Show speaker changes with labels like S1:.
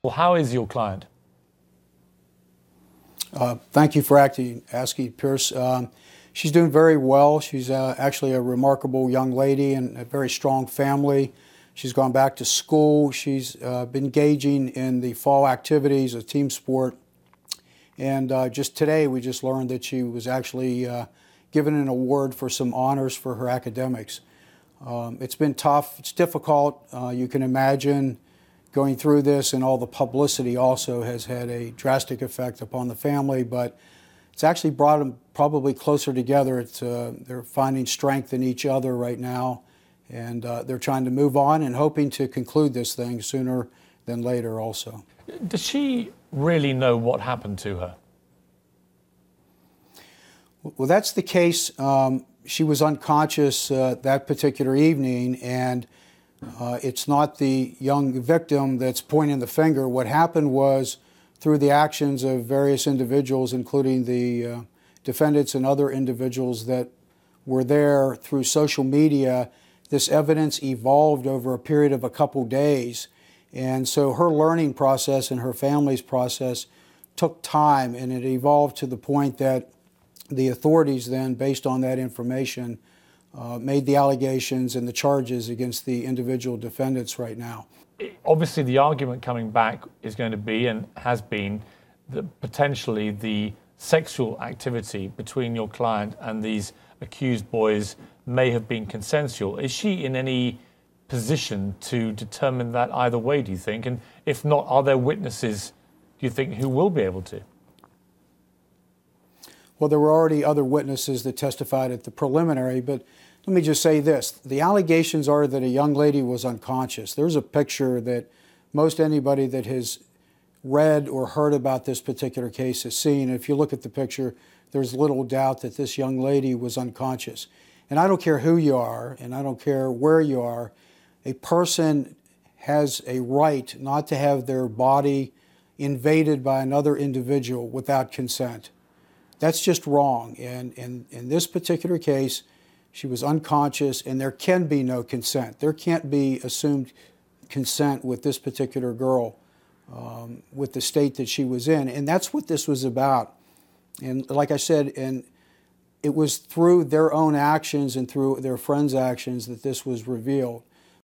S1: Well, how is your client?
S2: Thank you for asking, Piers. She's doing very well. She's actually a remarkable young lady and a very strong family. She's gone back to school. She's been engaging in the fall activities, a team sport. And just today, we just learned that she was actually given an award for some honors for her academics. It's been tough. It's difficult. You can imagine going through this, and all the publicity also has had a drastic effect upon the family, but it's actually brought them probably closer together. They're finding strength in each other right now, and they're trying to move on and hoping to conclude this thing sooner than later also.
S1: Does she really know what happened to her?
S2: Well, that's the case. She was unconscious that particular evening, and it's not the young victim that's pointing the finger. What happened was, through the actions of various individuals, including the defendants and other individuals that were there through social media, this evidence evolved over a period of a couple days. And so her learning process and her family's process took time, and it evolved to the point that the authorities then, based on that information, made the allegations and the charges against the individual defendants right now.
S1: Obviously, the argument coming back is going to be, and has been, that potentially the sexual activity between your client and these accused boys may have been consensual. Is she in any position to determine that either way, do you think? And if not, are there witnesses, do you think, who will be able to?
S2: Well, there were already other witnesses that testified at the preliminary, but let me just say this. The allegations are that a young lady was unconscious. There's a picture that most anybody that has read or heard about this particular case has seen. If you look at the picture, there's little doubt that this young lady was unconscious. And I don't care who you are, and I don't care where you are, a person has a right not to have their body invaded by another individual without consent. That's just wrong. And in this particular case, she was unconscious, and there can be no consent. There can't be assumed consent with this particular girl, with the state that she was in. And that's what this was about. And like I said, and it was through their own actions and through their friends' actions that this was revealed.